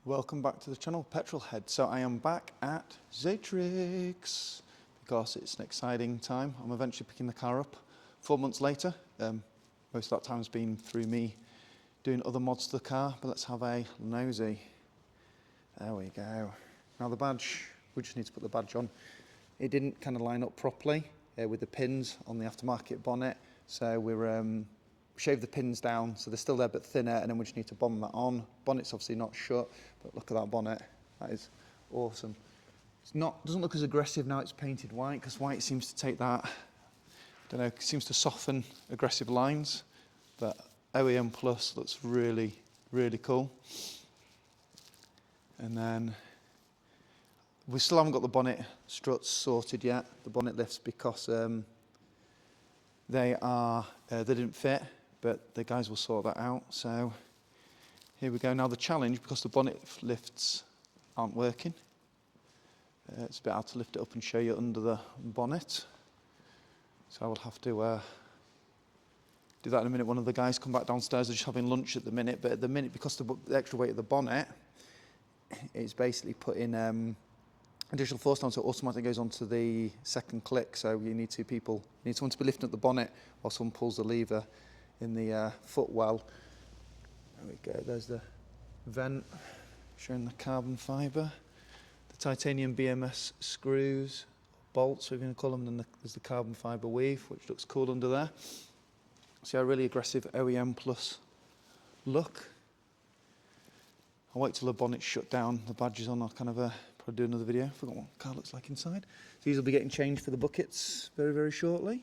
Welcome back to the channel, Petrolhead. So I am back at Xatrix because it's an exciting time. I'm eventually picking the car up 4 months later. Most of that time's been through me doing other mods to the car, but let's have a nosy. There we go. Now the badge, we just need to put the badge on. It didn't kind of line up properly with the pins on the aftermarket bonnet, so we're shaved the pins down so they're still there but thinner, and then we just need to bomb that on. Bonnet's obviously not shut, but look at that bonnet. That is awesome. It's not, doesn't look as aggressive now it's painted white, because white seems to take that, I don't know, seems to soften aggressive lines, but OEM Plus looks really, really cool. And then we still haven't got the bonnet struts sorted yet, the bonnet lifts, because they didn't fit, but the guys will sort that out. So here we go. Now the challenge, because the bonnet lifts aren't working, it's a bit hard to lift it up and show you under the bonnet. So I will have to do that in a minute. One of the guys come back downstairs, they're just having lunch at the minute, but at the minute, because the extra weight of the bonnet, it's basically putting additional force down, so it automatically goes onto the second click. So you need two people, you need someone to be lifting up the bonnet while someone pulls the lever in the footwell. There we go, there's the vent showing the carbon fibre, the titanium BMS screws, bolts we're going to call them, and then there's the carbon fibre weave, which looks cool under there. See a really aggressive OEM Plus look. I'll wait till the bonnet's shut down, the badge is on, I'll kind of probably do another video. Forgot what the car looks like inside. So these will be getting changed for the buckets very, very shortly,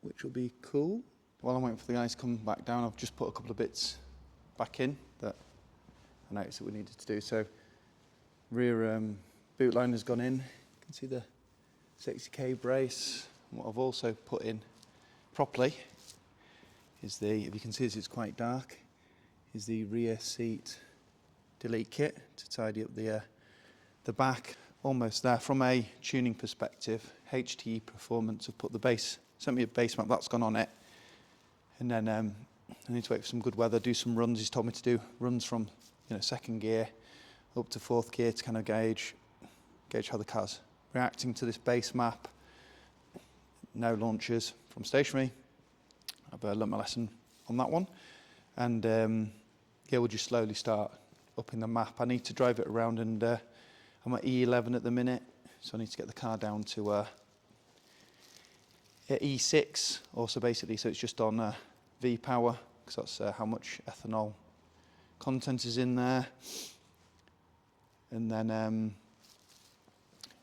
which will be cool. While I'm waiting for the guys to come back down, I've just put a couple of bits back in that I noticed that we needed to do. So rear boot line has gone in. You can see the 60k brace. And what I've also put in properly is the, if you can see this, it's quite dark, is the rear seat delete kit to tidy up the back. Almost there. From a tuning perspective, HTE Performance have put the base, sent me a base map that's gone on it, and then I need to wait for some good weather, do some runs. He's told me to do runs from second gear up to fourth gear to kind of gauge how the car's reacting to this base map. No launches from stationary. I've learnt my lesson on that one, and yeah, we'll just slowly start upping the map. I need to drive it around, and I'm at E11 at the minute, so I need to get the car down to E6 also, basically, so it's just on V-power, because that's how much ethanol content is in there. And then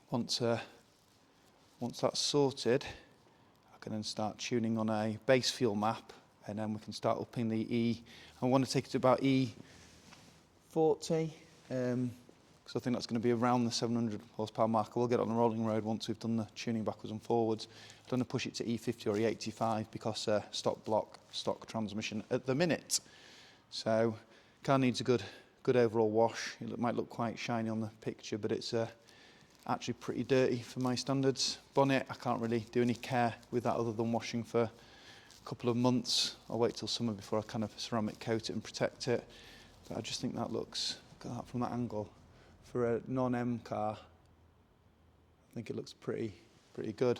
once that's sorted, I can then start tuning on a base fuel map, and then we can start upping the E. I want to take it to about E40, because I think that's going to be around the 700 horsepower marker. We'll get on the rolling road once we've done the tuning backwards and forwards. I don't want to push it to E50 or E85 because stock transmission at the minute. So car needs a good overall wash. It might look quite shiny on the picture, but it's actually pretty dirty for my standards. Bonnet, I can't really do any care with that other than washing for a couple of months. I'll wait till summer before I kind of ceramic coat it and protect it. But I just think that looks, look at that from that angle. For a non-M car, I think it looks pretty good.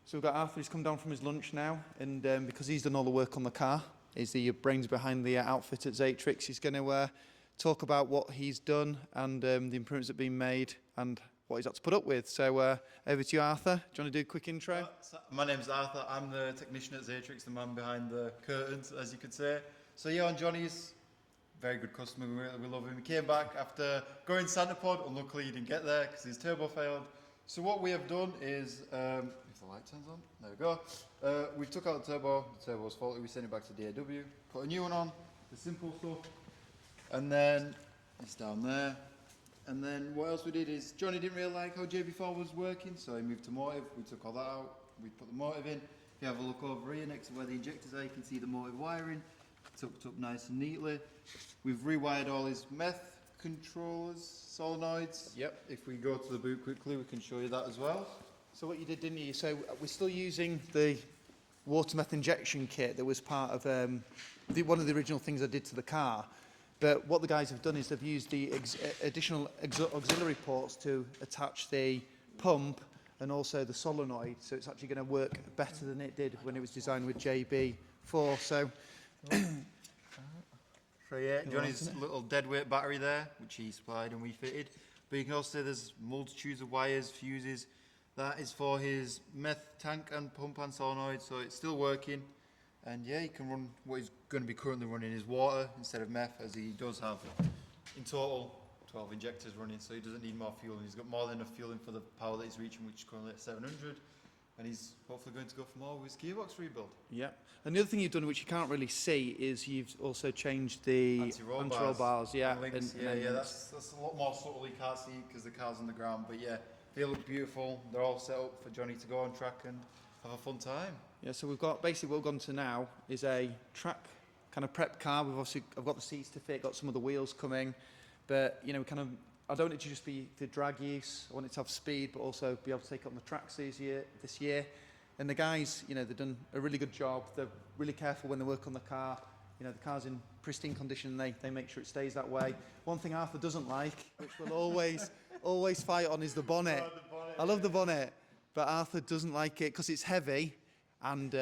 So we've got Arthur, he's come down from his lunch now, and because he's done all the work on the car, he's the brains behind the outfit at Xatrix. He's going to talk about what he's done and the improvements that have been made and what he's had to put up with. So over to you, Arthur. Do you want to do a quick intro? My name's Arthur. I'm the technician at Xatrix, the man behind the curtains, as you could say. So yeah, on Johnny's, very good customer, we love him. He came back after going Santa Pod, unluckily he didn't get there because his turbo failed. So what we have done is, if the light turns on, there we go. We took out the turbo was faulty, we sent it back to DAW, put a new one on, the simple stuff, and then it's down there. And then what else we did is, Johnny didn't really like how JB4 was working, so he moved to motive, we took all that out, we put the motive in. If you have a look over here next to where the injectors are, you can see the motive wiring, tucked up nice and neatly. We've rewired all his meth controllers, solenoids. Yep. If we go to the boot quickly, we can show you that as well. So what you did, didn't you? So we're still using the water meth injection kit that was part of one of the original things I did to the car. But what the guys have done is they've used the additional auxiliary ports to attach the pump and also the solenoid, so it's actually going to work better than it did when it was designed with JB4. So, yeah, Johnny's little deadweight battery there, which he supplied and we fitted. But you can also see there's multitudes of wires, fuses. That is for his meth tank and pump and solenoid, so it's still working. And yeah, he can run what he's going to be currently running is water instead of meth, as he does have in total 12 injectors running, so he doesn't need more fuel. And he's got more than enough fueling for the power that he's reaching, which is currently at 700. And he's hopefully going to go for more with his gearbox rebuild. Yeah. And the other thing you've done, which you can't really see, is you've also changed the anti-roll bars. Yeah. That's a lot more subtle. You can't see because the car's on the ground. But yeah, they look beautiful. They're all set up for Johnny to go on track and have a fun time. Yeah, so we've got, basically what we've gone to now is a track kind of prep car. I've got the seats to fit, got some of the wheels coming. But, you know, I don't want it to just be for drag use. I want it to have speed, but also be able to take it on the tracks this year. And the guys, you know, they've done a really good job. They're really careful when they work on the car. You know, the car's in pristine condition and they make sure it stays that way. One thing Arthur doesn't like, which we'll always fight on, is the bonnet. Oh, the bonnet. I love the bonnet, but Arthur doesn't like it because it's heavy and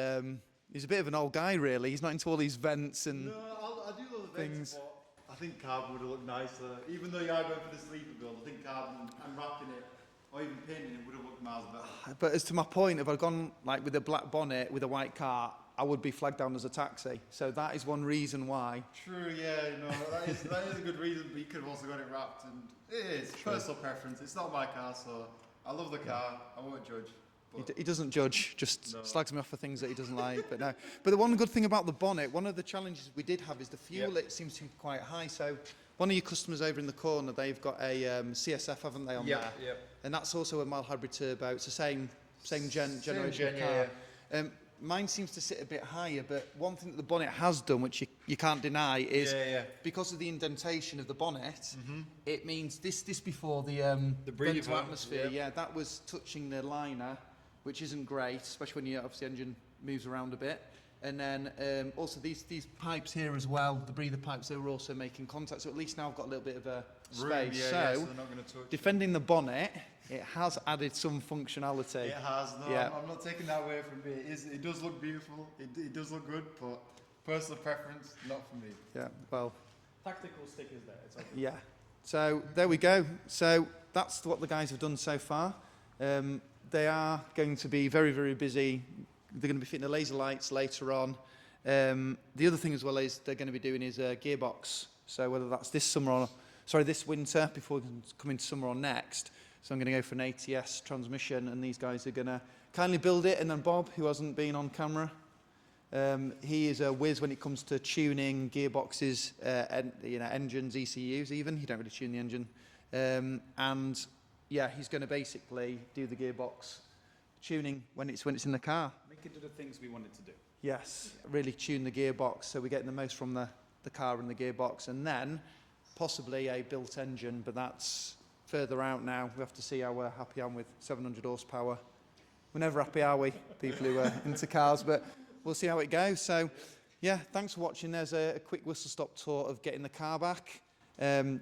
he's a bit of an old guy, really. He's not into all these vents and I do love the things. vents, but I think carbon would have looked nicer. Even though you are going for the sleeper build, I think carbon and wrapping it or even painting it would have looked miles better. But as to my point, if I'd gone like with a black bonnet with a white car, I would be flagged down as a taxi. So that is one reason why. True, yeah, no, that is a good reason, but you could have also got it wrapped, and it is personal preference. It's not my car, so I love the car. I won't judge. He doesn't judge, just slags me off for things that he doesn't like. But no. But the one good thing about the bonnet, one of the challenges we did have is the fuel. It seems to be quite high. So one of your customers over in the corner, they've got a CSF, haven't they, on there? Yep. And that's also a mild hybrid turbo. It's the same generation car. Yeah. Mine seems to sit a bit higher, but one thing that the bonnet has done, which you can't deny, is because of the indentation of the bonnet, it means this before the vent to atmosphere, that was touching the liner, which isn't great, especially when obviously the engine moves around a bit. And then also these pipes here as well, the breather pipes, they were also making contact. So at least now I've got a little bit of a space. So they're not going to touch defending the bonnet, it has added some functionality. It has, I'm not taking that away from me. It does look beautiful, it does look good, but personal preference, not for me. Yeah, well. Tactical stickers there, it's okay. Yeah, so there we go. So that's what the guys have done so far. They are going to be very, very busy. They're going to be fitting the laser lights later on. The other thing as well is they're going to be doing is a gearbox. So whether that's this winter before we can come into summer or next. So I'm going to go for an ATS transmission, and these guys are going to kindly build it. And then Bob, who hasn't been on camera, he is a whiz when it comes to tuning gearboxes, engines, ECUs even. He don't really tune the engine. And yeah, he's going to basically do the gearbox tuning when it's in the car. Make it do the things we want it to do. Yes, really tune the gearbox so we're getting the most from the car and the gearbox, and then possibly a built engine, but that's further out now. We have to see how happy I am with 700 horsepower. We're never happy, are we, people who are into cars, but we'll see how it goes. So yeah, thanks for watching. There's a quick whistle-stop tour of getting the car back.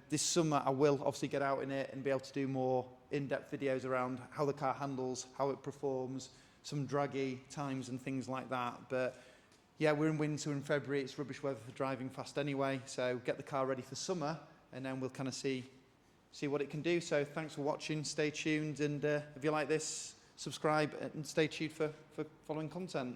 This summer I will obviously get out in it and be able to do more in-depth videos around how the car handles, how it performs, some draggy times and things like that. But yeah, we're in winter in February. It's rubbish weather for driving fast anyway. So get the car ready for summer, and then we'll kind of see what it can do. So thanks for watching. Stay tuned, and if you like this, subscribe and stay tuned for following content.